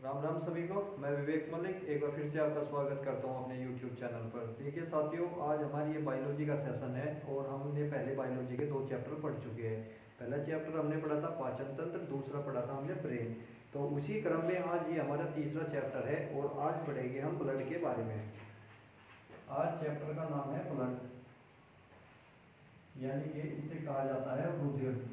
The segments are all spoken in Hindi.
राम राम सभी को। मैं विवेक मलिक एक बार फिर से आपका स्वागत करता हूं अपने YouTube चैनल पर। देखिए साथियों, आज हमारी ये बायोलॉजी का सेशन है और हमने पहले बायोलॉजी के 2 चैप्टर पढ़ चुके हैं। पहला चैप्टर हमने पढ़ा था पाचन तंत्र, दूसरा पढ़ा था हमने ब्रेन। तो उसी क्रम में आज ये हमारा तीसरा चैप्टर है और आज पढ़ेंगे हम ब्लड के बारे में। आज चैप्टर का नाम है ब्लड, यानी कि इसे कहा जाता है रुधिर।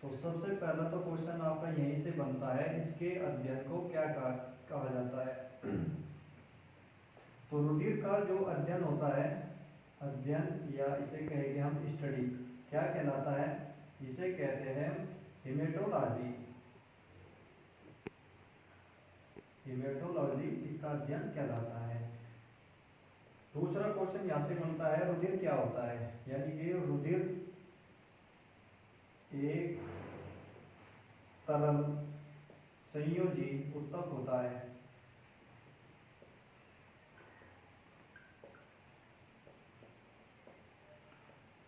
तो सबसे पहला तो क्वेश्चन आपका यहीं से बनता है, इसके अध्ययन को क्या कहा जाता है। तो रुधिर का जो अध्ययन होता है, अध्ययन या इसे कहेंगे हम स्टडी, क्या कहलाता है? इसे कहते हैं हेमेटोलॉजी। हेमेटोलॉजी इसका अध्ययन कहलाता है। दूसरा क्वेश्चन यहाँ से बनता है, रुधिर क्या होता है? यानी कि रुधिर एक तरल संयोजी ऊतक होता है।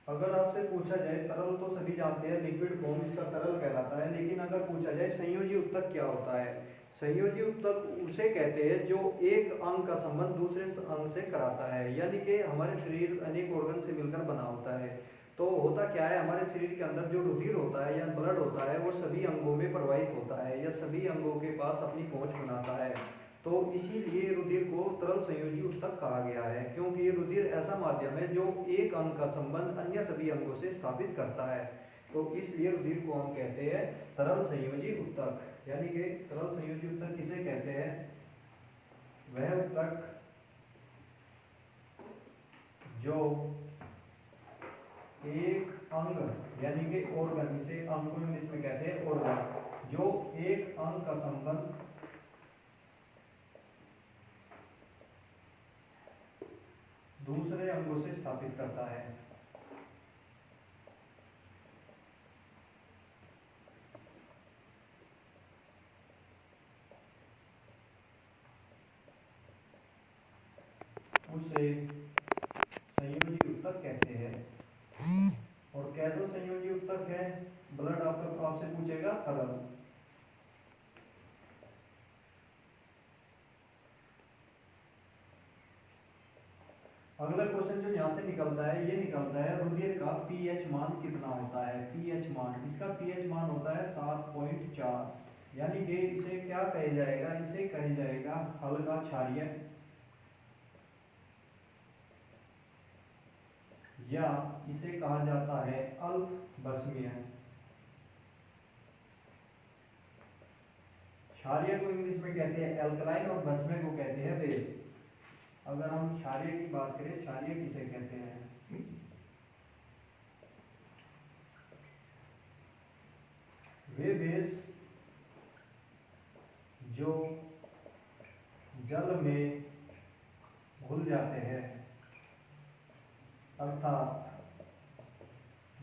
अगर आपसे पूछा जाए, तरल तो सभी जानते हैं, लिक्विड फॉर्म इसका तरल कहलाता है, लेकिन अगर पूछा जाए संयोजी ऊतक क्या होता है, संयोजी ऊतक उसे कहते हैं जो एक अंग का संबंध दूसरे अंग से कराता है। यानी कि हमारे शरीर अनेक ऑर्गन से मिलकर बना होता है। तो होता क्या है, हमारे शरीर के अंदर जो रुधिर होता है या ब्लड होता है वो सभी अंगों में प्रवाहित होता है या सभी अंगों के पास अपनी पहुंच बनाता है। तो इसीलिए रुधिर को तरल संयोजी ऊतक कहा गया है, क्योंकि रुधिर ऐसा माध्यम है जो एक अंग का संबंध अन्य सभी अंगों से स्थापित करता है। तो इसलिए रुधिर को हम कहते हैं तरल संयोजी ऊतक। यानी कि तरल संयोजी ऊतक किसे कहते हैं? वह ऊतक जो एक अंग यानी कि ऑर्गन, इसे अंग को इंग्लिश में कहते हैं ऑर्गन, जो एक अंग का संबंध दूसरे अंगों से स्थापित करता है। उसे संयोजी ऊतक कहते हैं। और कैसा संयोजी ऊतक है? ब्लड आपसे पूछेगा तरल। अगला क्वेश्चन जो यहाँ से निकलता है, ये निकलता है रुधिर का पीएच मान कितना होता है? पीएच मान, इसका पीएच मान होता है 7.4। यानी कि इसे क्या कहा जाएगा? इसे कहा जाएगा हल्का क्षारीय, या इसे कहा जाता है अल्प बसमीय। क्षारीय को इंग्लिश में कहते हैं एल्कलाइन और बसमीय को कहते हैं बेस। अगर हम क्षारीय की बात करें, क्षारीय किसे कहते हैं? वे बेस जो जल में घुल जाते हैं, अर्थात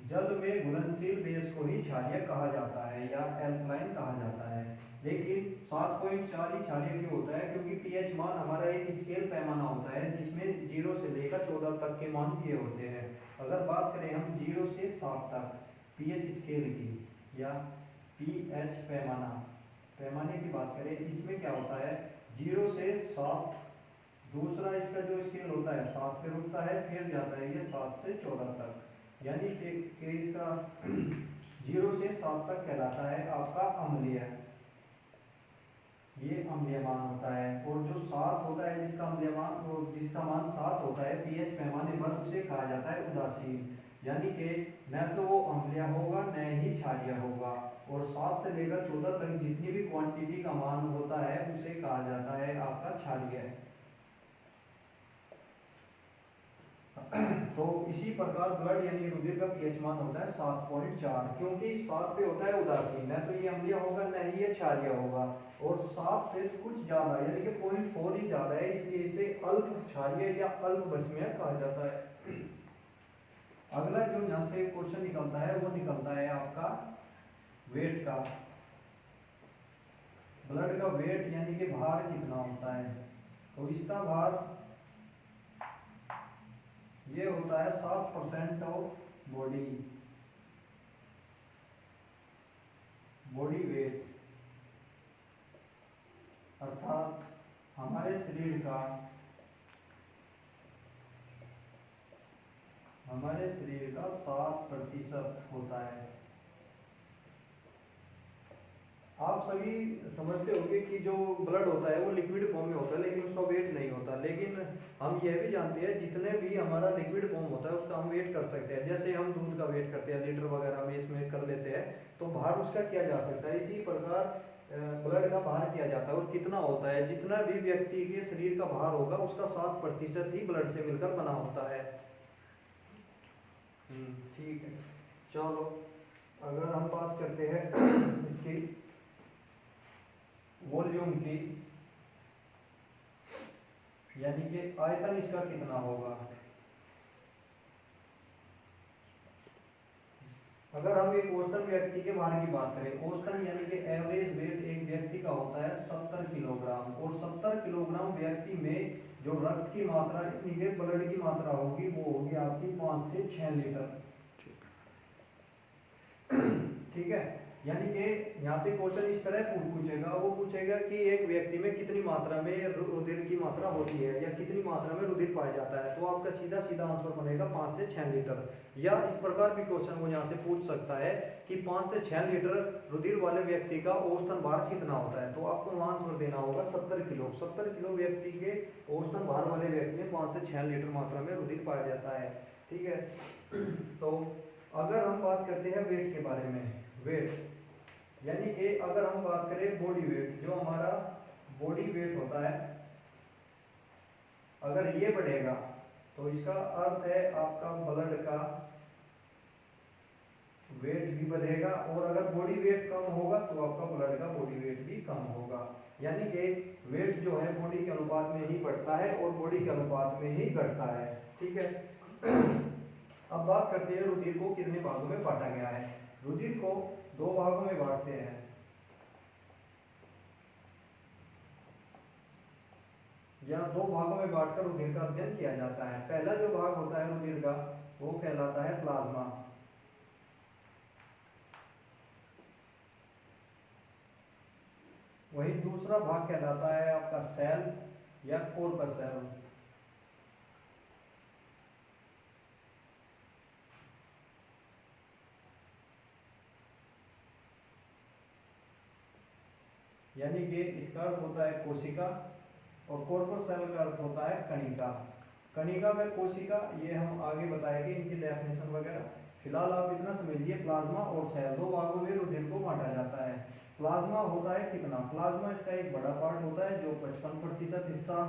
जल में घुलनशील बेस को ही क्षारीय कहा जाता है या एल्कलाइन कहा जाता है। लेकिन 7.4 ही क्षारीय क्यों होता है? क्योंकि पीएच मान हमारा एक स्केल पैमाना होता है जिसमें 0 से लेकर 14 तक के मान दिए होते हैं। अगर बात करें हम 0 से 7 तक पीएच स्केल की या पीएच पैमाने की बात करें, इसमें क्या होता है? 0 से 7, दूसरा इसका जो स्केल होता है 7 पे रुकता है, फिर जाता है ये 7 से 14 तक। यानी कि इसका 0 से 7 तक कहलाता है आपका अम्लीय, ये अम्लीय मान होता है। और जो 7 होता है जिसका अम्लीय मान, जिसका मान 7 होता है पीएच पैमाने पर, उसे कहा जाता है उदासीन। यानी कि न तो वो अम्लीय होगा न ही क्षारीय होगा। और 7 से लेकर 14 तक जितनी भी क्वांटिटी का मान होता है उसे कहा जाता है आपका क्षारीय। तो इसी प्रकार ब्लड यानी रुधिर का पीएच मान होता है 7.4, क्योंकि 7 पे होता है उदासीन, न तो ये अम्लीय होगा न ही ये क्षारीय होगा। और 7 से कुछ ज्यादा यानी कि 0.4 ही ज्यादा है, इसलिए इसे अल्प क्षारीय या अल्प बसमीय कहा जाता है। अगला जो यहाँ से क्वेश्चन निकलता है वो निकलता है आपका वेट का। ब्लड का वेट यानी कि भार कितना होता है? तो इसका भार ये होता है 7% ऑफ बॉडी वेट। हमारे शरीर का 7% होता है। आप सभी समझते होंगे कि जो ब्लड होता है वो लिक्विड फॉर्म में होता है, लेकिन उसका वेट नहीं होता। लेकिन हम यह भी जानते हैं जितने भी हमारा लिक्विड फॉर्म होता है उसका हम वेट कर सकते हैं। जैसे हम दूध का वेट करते हैं, लीटर वगैरह में इसमें कर लेते हैं, तो भार उसका किया जा सकता है। इसी प्रकार ब्लड का भार किया जाता है, और कितना होता है, जितना भी व्यक्ति के शरीर का भार होगा उसका 7% ही ब्लड से मिलकर बना होता है। ठीक है, चलो अगर हम बात करते हैं इसकी वॉल्यूम की, यानी कि आयतन इसका कितना होगा। अगर हम एक औसतन व्यक्ति के भार की बात करें, औसतन यानी कि एवरेज वेट एक व्यक्ति का होता है 70 किलोग्राम, और 70 किलोग्राम व्यक्ति में जो रक्त की मात्रा, ब्लड की मात्रा होगी वो होगी आपकी 5 से 6 लीटर। ठीक है, यानी कि यहाँ से क्वेश्चन इस तरह पूछेगा, वो पूछेगा कि एक व्यक्ति में कितनी मात्रा में रुधिर की मात्रा होती है, या कितनी मात्रा में रुधिर पाया जाता है, तो आपका सीधा सीधा आंसर बनेगा 5 से 6 लीटर। या इस प्रकार भी क्वेश्चन वो यहाँ से पूछ सकता है कि 5 से 6 लीटर रुधिर वाले व्यक्ति का औसतन भार कितना होता है, तो आपको आंसर देना होगा 70 किलो। 70 किलो व्यक्ति के औसतन भार वाले व्यक्ति में 5 से 6 लीटर मात्रा में रुधिर पाया जाता है। ठीक है, तो अगर हम बात करते हैं वेट के बारे में, वेट यानी कि अगर हम बात करें बॉडी वेट, जो हमारा बॉडी वेट होता है, अगर ये बढ़ेगा तो इसका अर्थ है आपका ब्लड का वेट भी बढ़ेगा, और अगर बॉडी वेट कम होगा तो आपका ब्लड का बॉडी वेट भी कम होगा। यानी कि वेट जो है बॉडी के अनुपात में ही बढ़ता है और बॉडी के अनुपात में ही घटता है। ठीक है, अब बात करते हैं रुधिर को कितने भागों में बांटा गया है। रुधिर को 2 भागों में बांटते हैं, या 2 भागों में बांटकर रुधिर का अध्ययन किया जाता है। पहला जो भाग होता है रुधिर का वो कहलाता है प्लाज्मा, वही दूसरा भाग कहलाता है आपका सेल या कोर्पसल। यानी कि इसका अर्थ होता है कोशिका, और कोर्पसल का अर्थ होता है कणिका। कणिका व कोशिका ये हम आगे बताएंगे इनकी डेफिनेशन वगैरह। फिलहाल आप इतना समझिए, प्लाज्मा और सेल 2 भागों में रुधिर को बांटा जाता है। प्लाज्मा होता है कितना, प्लाज्मा इसका एक बड़ा पार्ट होता है जो 55% हिस्सा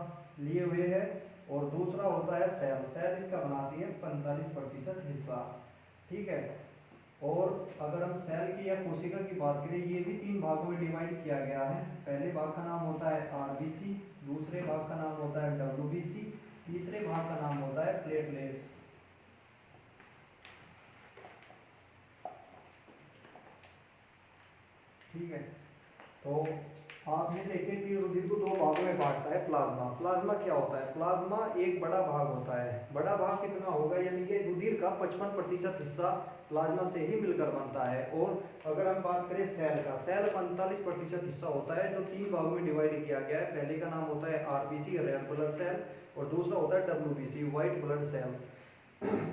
लिए हुए है, और दूसरा होता है सेल, सेल इसका बनाती है 45% हिस्सा। ठीक है, और अगर हम सेल की या कोशिका की बात करें, ये भी 3 भागों में डिवाइड किया गया है। पहले भाग का नाम होता है आरबीसी, दूसरे भाग का नाम होता है डब्ल्यूबीसी, तीसरे भाग का नाम होता है प्लेटलेट्स। ठीक है, तो आप ये देखें कि रुधिर को 2 भागों में बांटता है प्लाज्मा। प्लाज्मा क्या होता है, प्लाज्मा एक बड़ा भाग होता है। बड़ा भाग कितना होगा, यानी कि रुधिर का 55% हिस्सा प्लाज्मा से ही मिलकर बनता है। और अगर हम बात करें सेल का, सेल 45% हिस्सा होता है जो 3 भागों में डिवाइड किया गया है। पहले का नाम होता है आरबीसी, रेड ब्लड सेल, और दूसरा होता है डब्ल्यूबीसी, व्हाइट ब्लड सेल,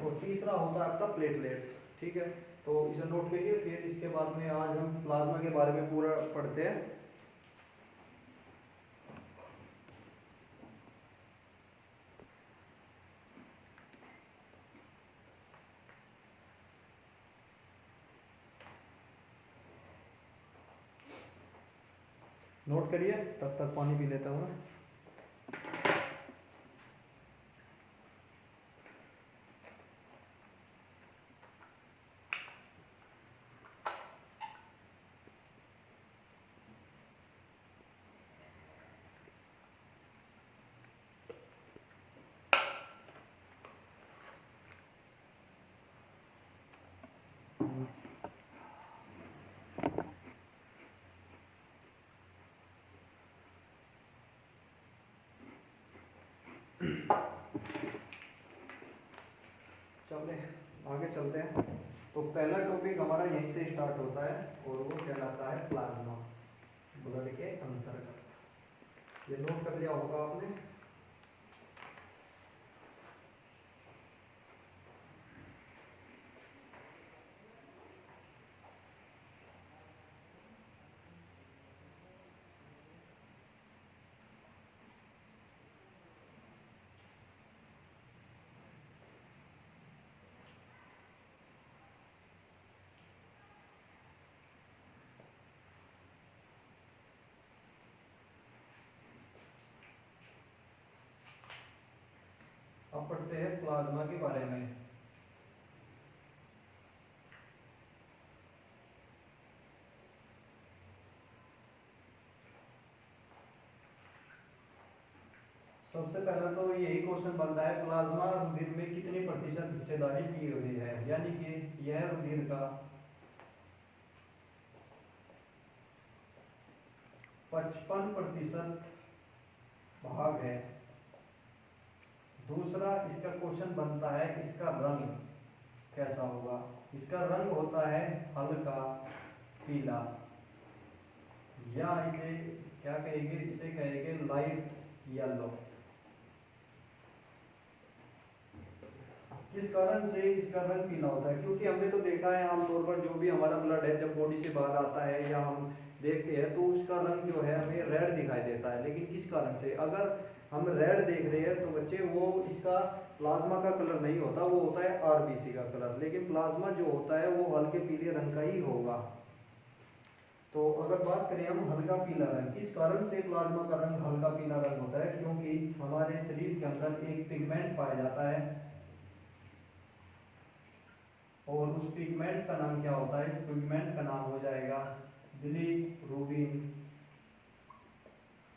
और तीसरा होता है आपका प्लेटलेट्स। ठीक है, तो इसे नोट करिए, फिर इसके बाद में आज हम प्लाज्मा के बारे में पूरा पढ़ते हैं। नोट करिए, तब तक पानी पी लेता हूँ। चले आगे चलते हैं। तो पहला टॉपिक हमारा यहीं से स्टार्ट होता है, और वो कहलाता है प्लाज्मा, ब्लड के अंतर्गत। ये नोट कर लिया होगा आपने। अब पढ़ते हैं प्लाज्मा के बारे में। सबसे पहला तो यही क्वेश्चन बनता है, प्लाज्मा रुधिर में कितनी प्रतिशत हिस्सेदारी की हुई है, यानी कि यह रुधिर का 55% भाग है। दूसरा इसका क्वेश्चन बनता है, इसका रंग कैसा होगा। इसका रंग होता है हल्का पीला, या इसे क्या कहेंगे, इसे कहेंगे लाइट येलो। किस कारण से इसका रंग पीला होता है, क्योंकि हमने तो देखा है आमतौर पर जो भी हमारा ब्लड है जब बॉडी से बाहर आता है या हम देखते हैं तो उसका रंग जो है हमें रेड दिखाई देता है। लेकिन किस कारण से, अगर हम रेड देख रहे हैं तो बच्चे वो इसका प्लाज्मा का कलर नहीं होता, वो होता है आरबीसी का कलर। लेकिन प्लाज्मा जो होता है वो हल्के पीले रंग का ही होगा। तो अगर बात करें हम हल्का पीला रंग, किस कारण से प्लाज्मा का रंग हल्का पीला रंग होता है, क्योंकि हमारे शरीर के अंदर एक पिगमेंट पाया जाता है और उस पिगमेंट का नाम क्या होता है, इस पिगमेंट का नाम हो जाएगा बिलीरुबिन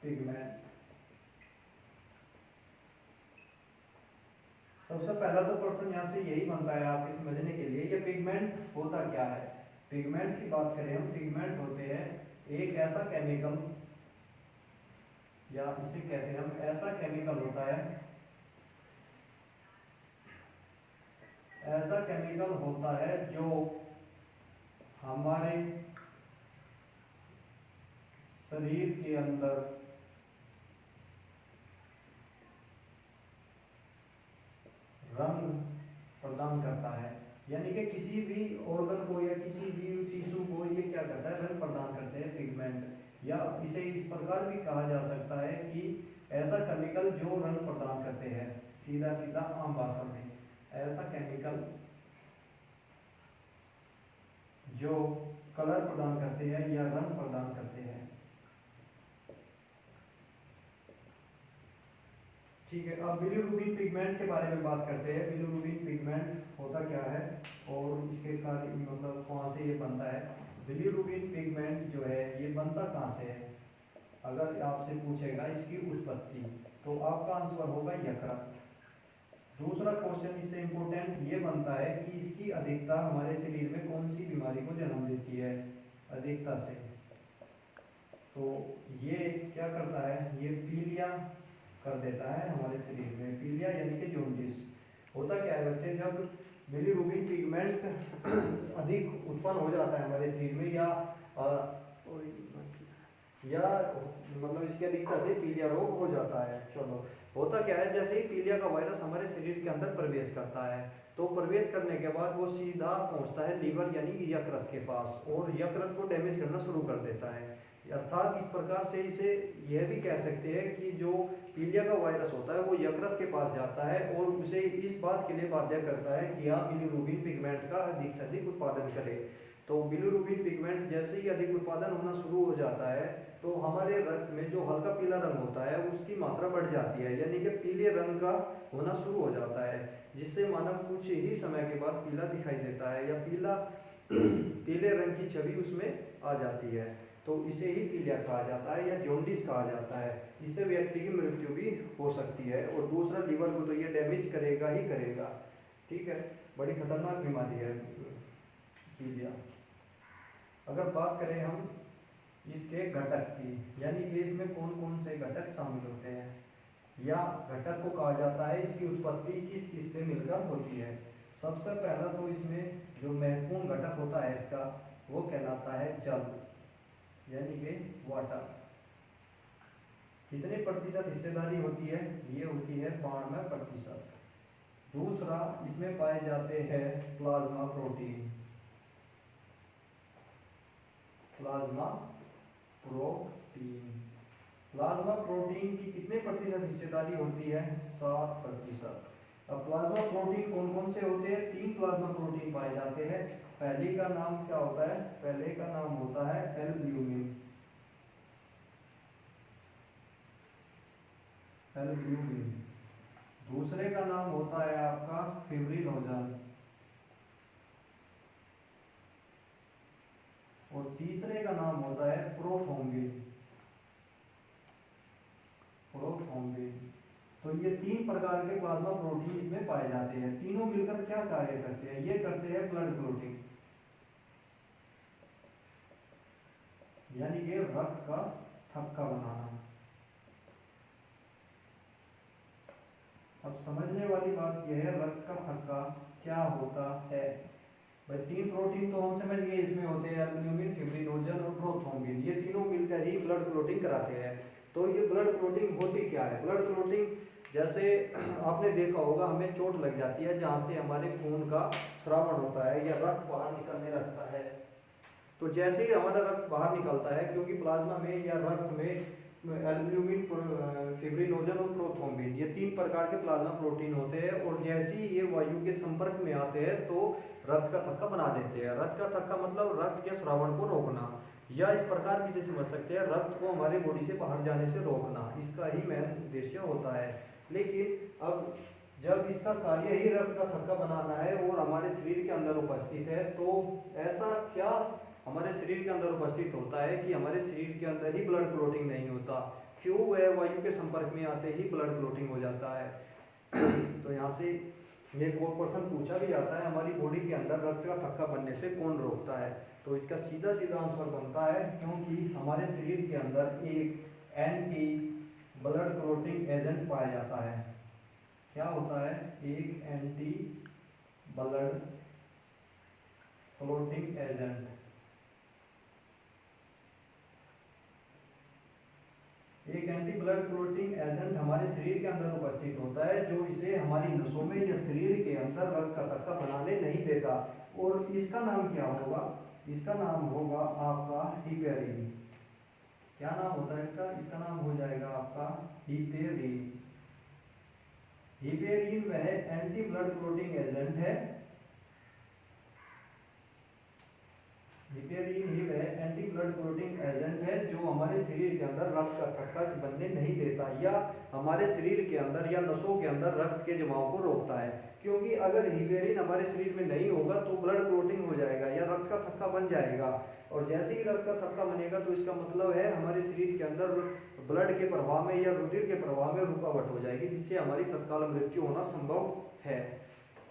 पिगमेंट। सबसे पहला तो क्वेश्चन यहाँ से यही बनता है आपके समझने के लिए, ये पिगमेंट होता क्या है। पिगमेंट की बात करें हम, पिगमेंट होते हैं एक ऐसा केमिकल, या इसे कहते हैं हम ऐसा केमिकल होता है, ऐसा केमिकल होता है जो हमारे शरीर के अंदर रंग प्रदान करता है। यानी कि किसी भी ऑर्गन को या किसी भी टिश्यू को ये क्या करता है, रंग प्रदान करते हैं पिगमेंट। या इसे इस प्रकार भी कहा जा सकता है कि ऐसा केमिकल जो रंग प्रदान करते हैं, सीधा सीधा आम भाषा में ऐसा केमिकल जो कलर प्रदान करते हैं या रंग प्रदान करते हैं। ठीक है, अब बिलीरुबिन पिगमेंट के बारे में बात करते हैं। बिलीरुबिन पिगमेंट होता क्या है और इसके कार्य मतलब कहाँ से ये बनता है। बिलीरुबिन पिगमेंट जो है ये बनता कहाँ से है, अगर आपसे पूछेगा इसकी उत्पत्ति तो आपका आंसर होगा यकृत। दूसरा क्वेश्चन इससे इंपोर्टेंट ये बनता है कि इसकी अधिकता हमारे शरीर में कौन सी बीमारी को जन्म देती है, अधिकता से। तो ये क्या करता है, ये पीलिया कर देता है हमारे शरीर में। पीलिया यानी कि जॉन्डिस। होता क्या है बच्चे, जब बिलीरुबिन पिगमेंट अधिक उत्पन्न हो जाता है हमारे शरीर में, या मतलब इसके अधिकता से पीलिया रोग हो जाता है। चलो, होता क्या है, जैसे ही पीलिया का वायरस हमारे शरीर के अंदर प्रवेश करता है तो प्रवेश करने के बाद वो सीधा पहुंचता है लीवर यानी यकृत के पास, और यकृत को डैमेज करना शुरू कर देता है। अर्थात इस प्रकार से इसे यह भी कह सकते हैं कि जो पीलिया का वायरस होता है वो यकृत के पास जाता है और उसे इस बात के लिए बाध्य करता है कि आप बिलीरुबिन पिगमेंट का अधिक से अधिक उत्पादन करें। तो बिलीरुबिन पिगमेंट जैसे ही अधिक उत्पादन होना शुरू हो जाता है तो हमारे रक्त में जो हल्का पीला रंग होता है उसकी मात्रा बढ़ जाती है, यानी कि पीले रंग का होना शुरू हो जाता है, जिससे मानव कुछ ही समय के बाद पीला दिखाई देता है या पीले रंग की छवि उसमें आ जाती है। तो इसे ही पीलिया कहा जाता है या जॉन्डिस कहा जाता है। इससे व्यक्ति की मृत्यु भी हो सकती है और दूसरा लीवर को तो ये डैमेज करेगा ही करेगा। ठीक है, बड़ी खतरनाक बीमारी है पीलिया। अगर बात करें हम इसके घटक की, यानी कि इसमें कौन कौन से घटक शामिल होते हैं या घटक को कहा जाता है इसकी उत्पत्ति किस किस से मिलकर होती है। सबसे पहला तो इसमें जो महत्वपूर्ण घटक होता है इसका वो कहलाता है जल, यानी कि वाटर। कितने प्रतिशत हिस्सेदारी होती है? ये होती है 92%। दूसरा, इसमें पाए जाते हैं plasma protein. Plasma protein plasma protein की कितने प्रतिशत हिस्सेदारी होती है? 7%। अब प्लाज्मा प्रोटीन कौन कौन से होते हैं? 3 प्लाज्मा प्रोटीन पाए जाते हैं। पहले का नाम क्या होता है? पहले का नाम होता है एल्ब्यूमिन। एल्ब्यूमिन। दूसरे का नाम होता है आपका फिब्रिनोजन। और तीसरे का नाम होता है प्रोथ्रोम्बिन। प्रोथ्रोम्बिन। तो ये 3 प्रकार के प्लाज्मा प्रोटीन इसमें पाए जाते हैं। तीनों मिलकर क्या कार्य करते हैं? ये करते हैं ब्लड क्लोटिंग, यानी कि रक्त का थक्का बनाना। अब समझने वाली बात यह है, रक्त का थक्का क्या होता है? भाई 3 प्रोटीन तो हम समझ गए इसमें होते हैं, एल्ब्यूमिन, फिब्रिनोजन और प्रोथ्रोम्बिन। ये तीनों मिलकर ही ब्लड क्लोटिंग कराते हैं। तो ये ब्लड क्लोटिंग होती क्या है? ब्लड क्लोटिंग जैसे आपने देखा होगा, हमें चोट लग जाती है जहाँ से हमारे खून का स्रावन होता है या रक्त बाहर निकलने लगता है। तो जैसे ही हमारा रक्त बाहर निकलता है, क्योंकि प्लाज्मा में या रक्त में एल्ब्यूमिन, फिब्रिनोजन और प्रोथ्रोम्बिन ये 3 प्रकार के प्लाज्मा प्रोटीन होते हैं, और जैसे ही ये वायु के संपर्क में आते हैं तो रक्त का थक्का बना देते हैं। रक्त का थक्का मतलब रक्त के स्रावन को रोकना, या इस प्रकार भी समझ सकते हैं रक्त को हमारे बॉडी से बाहर जाने से रोकना, इसका ही मेन उद्देश्य होता है। लेकिन अब जब इसका कार्य ही रक्त का थक्का बनाना है और हमारे शरीर के अंदर उपस्थित है, तो ऐसा क्या हमारे शरीर के अंदर उपस्थित होता है कि हमारे शरीर के अंदर ही ब्लड क्लोटिंग नहीं होता? क्यों? वह वायु के संपर्क में आते ही ब्लड क्लोटिंग हो जाता है। तो यहाँ से एक और क्वेश्चन पूछा भी जाता है, हमारी बॉडी के अंदर रक्त का थक्का बनने से कौन रोकता है? तो इसका सीधा सीधा आंसर बनता है, क्योंकि हमारे शरीर के अंदर एक एंटी ब्लड क्लोटिंग एजेंट पाया जाता है। क्या होता है? एक एंटी ब्लड क्लोटिंग एजेंट। एक एंटी ब्लड क्लोटिंग एजेंट हमारे शरीर के अंदर उपस्थित होता है, जो इसे हमारी नसों में या शरीर के अंदर रक्त का थक्का बनाने नहीं देता। और इसका नाम क्या होगा? इसका नाम होगा आपका हिपेरिन। क्या नाम होता है इसका? इसका नाम हो जाएगा आपका हिपेरिन। हिपेरिन वह एंटी ब्लड क्लोटिंग एजेंट है। हिपेरिन ही वह एंटी ब्लड क्लोटिंग एजेंट है जो हमारे शरीर के अंदर रक्त का थक्का बनने नहीं देता, या हमारे शरीर के अंदर या नसों के अंदर रक्त के जमाव को रोकता है। क्योंकि अगर हिपेरिन हमारे शरीर में नहीं होगा तो ब्लड क्लोटिंग हो जाएगा या रक्त का थक्का बन जाएगा, और जैसे ही रक्त का थक्का बनेगा तो इसका मतलब है हमारे शरीर के अंदर ब्लड के प्रवाह में या रुधिर के प्रवाह में रुकावट हो जाएगी, जिससे हमारी तत्काल मृत्यु होना संभव है।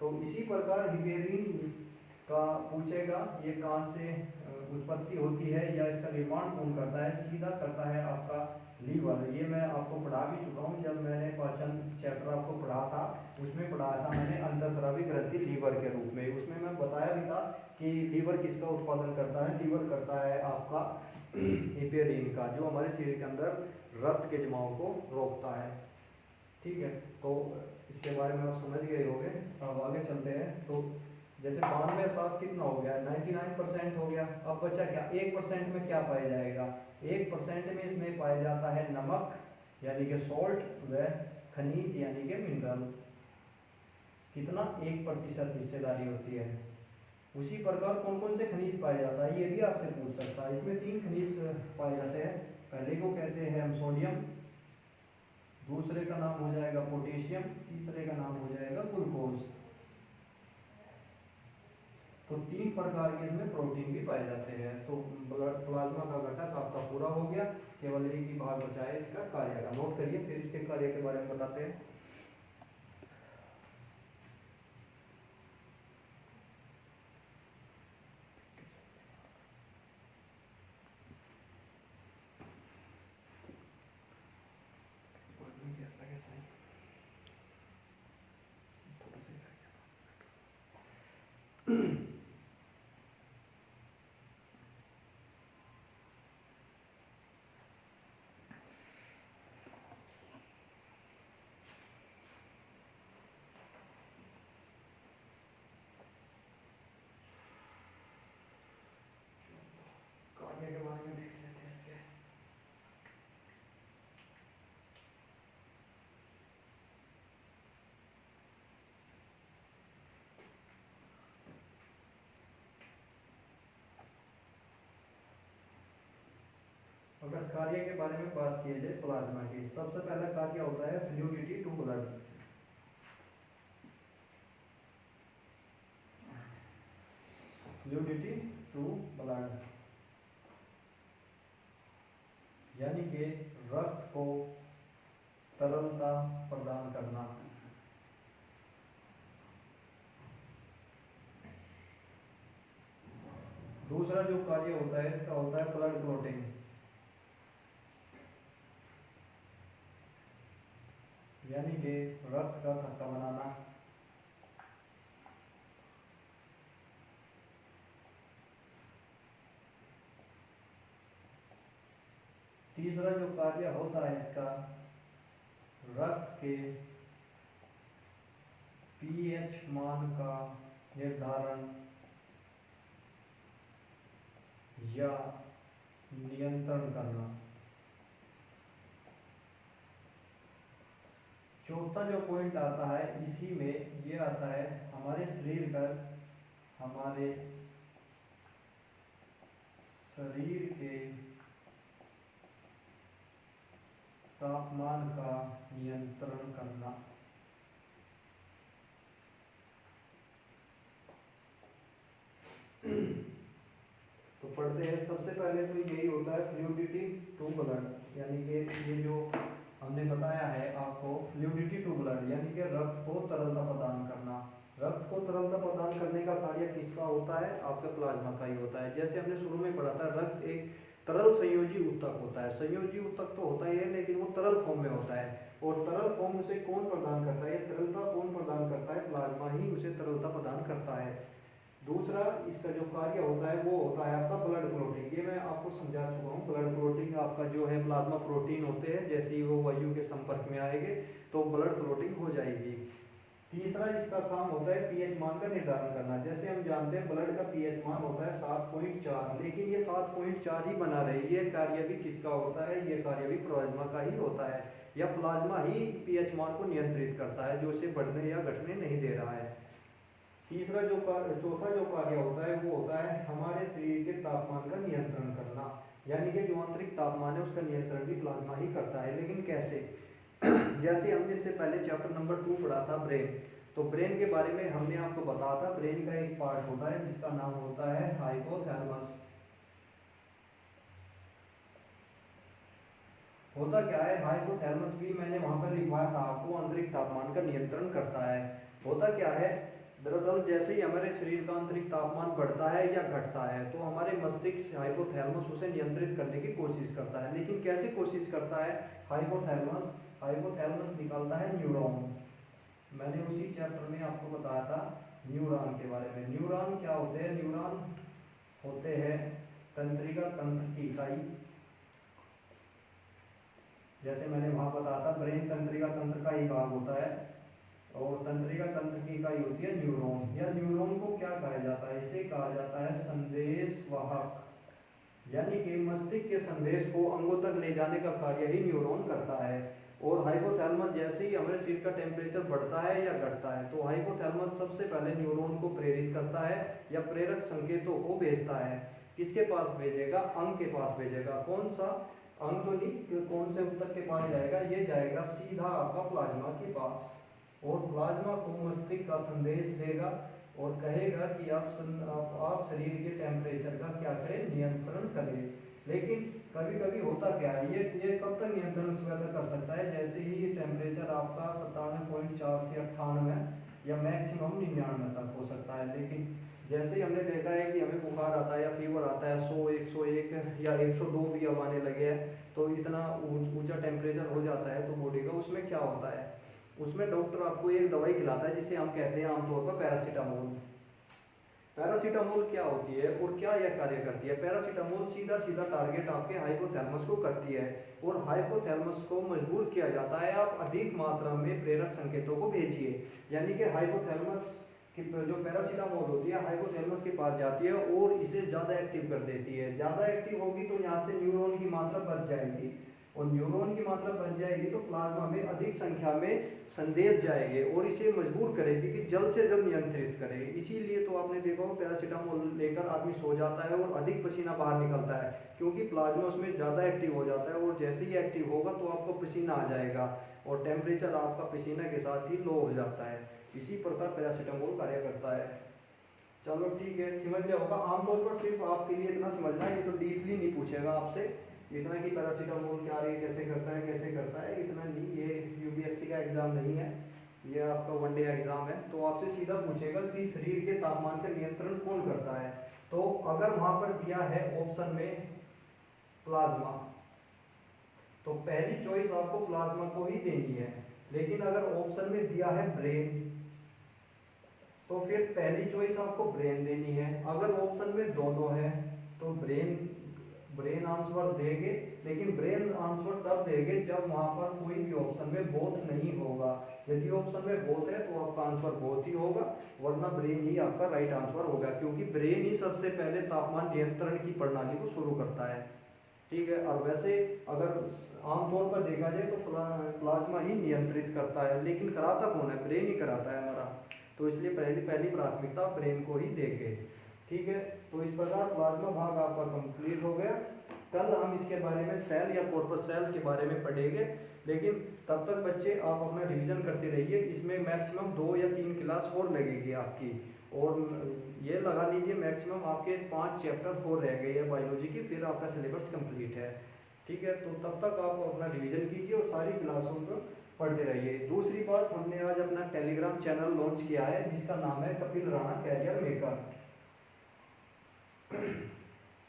तो इसी प्रकार हिपेरिन का पूछेगा ये कहाँ से उत्पत्ति होती है या इसका निर्माण कौन करता है? सीधा करता है आपका लीवर। ये मैं आपको पढ़ा भी चुका हूँ, जब मैंने पाचन चैप्टर आपको पढ़ा था उसमें पढ़ाया था मैंने अंतःस्रावी ग्रंथि लीवर के रूप में। उसमें मैं बताया भी था कि लीवर किसका उत्पादन करता है? लीवर करता है आपका हिपेरिन का, जो हमारे शरीर के अंदर रक्त के जमाव को रोकता है। ठीक है, तो इसके बारे में आप समझ गए होंगे। अब आगे चलते हैं। तो जैसे 92 कितना हो गया? 99% हो गया। अब बचा क्या? 1% में क्या पाया जाएगा? 1% में इसमें पाया जाता है नमक यानी कि सॉल्ट, व खनिज यानी कि मिनरल। कितना? 1% हिस्सेदारी होती है। उसी प्रकार कौन कौन से खनिज पाया जाता है ये भी आपसे पूछ सकता है। इसमें 3 खनिज पाए जाते हैं। पहले को कहते हैं हम सोडियम, दूसरे का नाम हो जाएगा पोटेशियम, तीसरे का नाम हो जाएगा ग्लूकोज। तो 3 प्रकार के इसमें प्रोटीन भी पाए जाते हैं। तो प्लाज्मा का घटक आपका पूरा हो गया, केवल एक ही भाग बचा है इसका कार्य का। नोट करिए, फिर इसके कार्य के बारे में बताते हैं। अगर कार्य के बारे में बात की जाए प्लाज्मा की, सबसे पहला कार्य होता है fluidity to blood. Fluidity to blood यानी कि रक्त को तरलता प्रदान करना। दूसरा जो कार्य होता है इसका होता है ब्लड क्लॉटिंग, यानी कि रक्त का थक्का बनाना। तीसरा जो कार्य होता है इसका रक्त के पीएच मान का निर्धारण या नियंत्रण करना। चौथा जो पॉइंट आता है इसी में ये आता है हमारे शरीर के तापमान का नियंत्रण करना। तो पढ़ते हैं, सबसे पहले तो यही होता है फ्लूइडिटी टू ब्लड, यानी कि ये जो हमने बताया है आपको फ्लूइडिटी टू ब्लड यानी कि रक्त को तरलता प्रदान करना। रक्त को तरलता प्रदान करने का कार्य किसका होता है? आपका प्लाज्मा का ही होता है। जैसे हमने शुरू में पढ़ा था, रक्त एक तरल संयोजी ऊतक होता है। संयोजी ऊतक तो होता ही है लेकिन वो तरल फॉर्म में होता है, और तरल फॉर्म उसे कौन प्रदान करता है? तरलता कौन प्रदान करता है? प्लाज्मा ही उसे तरलता प्रदान करता है। दूसरा इसका जो कार्य होता है वो होता है आपका ब्लड क्लॉटिंग। ये मैं आपको समझा चुका हूँ। ब्लड क्लॉटिंग आपका जो है प्लाज्मा प्रोटीन होते हैं, जैसे ही वो वायु के संपर्क में आएंगे तो ब्लड क्लॉटिंग हो जाएगी। तीसरा इसका काम होता है पीएच मान का निर्धारण करना। जैसे हम जानते हैं ब्लड का पीएच मान होता है 7.4, लेकिन ये 7.4 ही बना रहे। ये कार्य भी किसका होता है? ये कार्य भी प्लाज्मा का ही होता है, या प्लाज्मा ही पीएच मान को नियंत्रित करता है, जो उसे बढ़ने या घटने नहीं दे रहा है। चौथा जो कार्य होता है वो होता है हमारे शरीर के तापमान का नियंत्रण करना, यानी कि जो आंतरिक तापमान है उसका नियंत्रण भी प्लाज्मा ही करता है। लेकिन कैसे? जैसे हमने इससे पहले चैप्टर नंबर 2 पढ़ा था ब्रेन, तो ब्रेन के बारे में हमने आपको बताया था ब्रेन का एक पार्ट होता है जिसका नाम होता है हाइपोथैलेमस। होता क्या है? हाइपोथैलेमस भी मैंने वहां पर लिखवाया था आपको, आंतरिक तापमान का नियंत्रण करता है। होता क्या है? दरअसल जैसे ही हमारे शरीर का आंतरिक तापमान बढ़ता है या घटता है तो हमारे मस्तिष्क हाइपोथैलेमस उसे नियंत्रित करने की कोशिश करता है। लेकिन कैसे कोशिश करता है? हाइपोथैलेमस निकालता है न्यूरॉन। मैंने उसी चैप्टर में आपको बताया था न्यूरॉन के बारे में। न्यूरॉन क्या होते हैं? न्यूरॉन होते हैं तंत्रिका तंत्र की इकाई। जैसे मैंने वहां बताया था ब्रेन तंत्रिका तंत्र का ही भाग होता है, और तंत्रिका तंत्र की इकाई होती है न्यूरॉन। या न्यूरॉन को क्या कहा जाता है? इसे कहा जाता है संदेश वाहक, यानी कि मस्तिष्क के संदेश को अंगों तक ले जाने का कार्य ही न्यूरॉन करता है। और हाइपोथैलेमस जैसे ही हमारे शरीर का टेम्परेचर बढ़ता है या घटता है तो हाइपोथैलेमस सबसे पहले न्यूरॉन को प्रेरित करता है या प्रेरक संकेतों को भेजता है। किसके पास भेजेगा? अंग के पास भेजेगा। कौन सा अंग? तो नहीं, कौन से ऊतक के पास जाएगा? ये जाएगा सीधा आपका प्लाज्मा के पास, और प्लाज्मा को मस्तिष्क का संदेश देगा और कहेगा कि आप शरीर के टेम्परेचर का क्या करें? नियंत्रण करें। लेकिन कभी कभी होता क्या है, ये कब तक नियंत्रण स्वीकार कर सकता है? जैसे ही ये टेम्परेचर आपका 97.4 से 98 या मैक्सिमम 99 तक हो सकता है। लेकिन जैसे ही हमने देखा है कि हमें बुखार आता है या फीवर आता है 100, 101 या 102 भी अब आने लगे हैं, तो इतना ऊंचा टेम्परेचर हो जाता है तो बॉडी का, उसमें क्या होता है? उसमें डॉक्टर आपको एक दवाई खिलाता है जिसे हम कहते हैं आमतौर पर पैरासीटामोल। पैरासीटामोल क्या होती है और क्या यह कार्य करती है? पैरासीटामोल सीधा सीधा टारगेट आपके हाइपोथैलेमस को करती है, और हाइपोथैलेमस को मजबूर किया जाता है आप अधिक मात्रा में प्रेरक संकेतों को भेजिए। यानी कि हाइपोथैलेमस की जो पैरासीटामोल होती है हाइपोथैलेमस के पास जाती है और इसे ज़्यादा एक्टिव कर देती है। ज़्यादा एक्टिव होगी तो यहाँ से न्यूरॉन की मात्रा बढ़ जाएगी, और न्यूरॉन की मात्रा बढ़ जाएगी तो प्लाज्मा में अधिक संख्या में संदेश जाएंगे और इसे मजबूर करेगी कि जल्द से जल्द नियंत्रित करे। इसीलिए तो आपने देखा हो पैरासीटामोल लेकर आदमी सो जाता है और अधिक पसीना बाहर निकलता है, क्योंकि प्लाज्मा उसमें ज़्यादा एक्टिव हो जाता है और जैसे ही एक्टिव होगा तो आपको पसीना आ जाएगा और टेम्परेचर आपका पसीना के साथ ही लो हो जाता है। इसी प्रकार पैरासीटामोल कार्य करता है। चलो ठीक है, समझ लिया होगा। आमतौर पर सिर्फ आपके लिए इतना समझना है, ये तो डीपली नहीं पूछेगा आपसे इतना कि पैरासीटामोल क्या है, कैसे करता है, इतना नहीं। ये यूपीएससी का एग्जाम नहीं है, ये आपका वनडे एग्जाम है। तो आपसे सीधा पूछेगा कि शरीर के तापमान का नियंत्रण कौन करता है। तो अगर वहां पर दिया है ऑप्शन में प्लाज्मा, तो पहली चॉइस आपको प्लाज्मा को ही देनी है। लेकिन अगर ऑप्शन में दिया है ब्रेन, तो फिर पहली चॉइस आपको ब्रेन देनी है। अगर ऑप्शन में दोनों है तो ब्रेन आंसर देंगे, लेकिन ब्रेन आंसर तब देंगे जब वहां पर कोई भी ऑप्शन में बोथ नहीं होगा। यदि ऑप्शन में बोथ है तो आपका आंसर बोथ ही होगा, वरना ब्रेन ही आपका राइट आंसर होगा, क्योंकि ब्रेन ही सबसे पहले तापमान नियंत्रण की प्रणाली को शुरू करता है। ठीक है। और वैसे अगर आमतौर पर देखा जाए तो प्लाज्मा ही नियंत्रित करता है, लेकिन कराता कौन है? ब्रेन ही कराता है हमारा। तो इसलिए पहली प्राथमिकता ब्रेन को ही देंगे। ठीक है। तो इस प्रकार प्लाज्मा भाग आपका कंप्लीट हो गया। कल हम इसके बारे में सेल या कॉर्पस सेल के बारे में पढ़ेंगे, लेकिन तब तक बच्चे आप अपना रिवीजन करते रहिए। इसमें मैक्सिमम 2 या 3 क्लास और लगेगी आपकी, और ये लगा लीजिए मैक्सिमम आपके 5 चैप्टर और रह गए हैं बायोलॉजी की, फिर आपका सिलेबस कंप्लीट है। ठीक है। तो तब तक आप अपना रिवीजन कीजिए और सारी क्लासों को पढ़ते रहिए। दूसरी बात, हमने आज अपना टेलीग्राम चैनल लॉन्च किया है जिसका नाम है कपिल राणा कैरियर मेकर।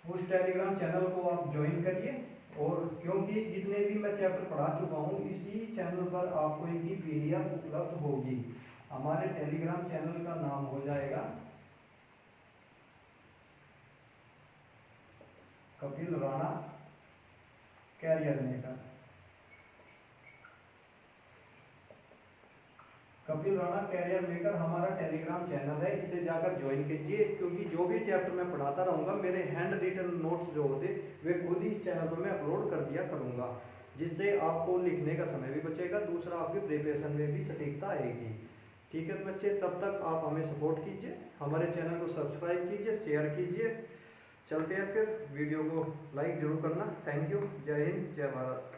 उस टेलीग्राम चैनल को आप ज्वाइन करिए, और क्योंकि जितने भी मैं चैप्टर पढ़ा चुका हूँ इसी चैनल पर आपको इनकी पीडीएफ उपलब्ध होगी। हमारे टेलीग्राम चैनल का नाम हो जाएगा Kapil Rana career maker. Kapil Rana career maker हमारा टेलीग्राम चैनल है, इसे जाकर ज्वाइन कीजिए, क्योंकि जो भी चैप्टर मैं पढ़ाता रहूँगा मेरे हैंड रिटन नोट्स जो होते वे खुद ही इस चैनल पर मैं अपलोड कर दिया करूँगा, जिससे आपको लिखने का समय भी बचेगा, दूसरा आपकी प्रिपरेशन में भी सटीकता आएगी। ठीक है बच्चे, तब तक आप हमें सपोर्ट कीजिए, हमारे चैनल को सब्सक्राइब कीजिए, शेयर कीजिए। चलते हैं फिर, वीडियो को लाइक जरूर करना। Thank you. जय हिंद, जय भारत।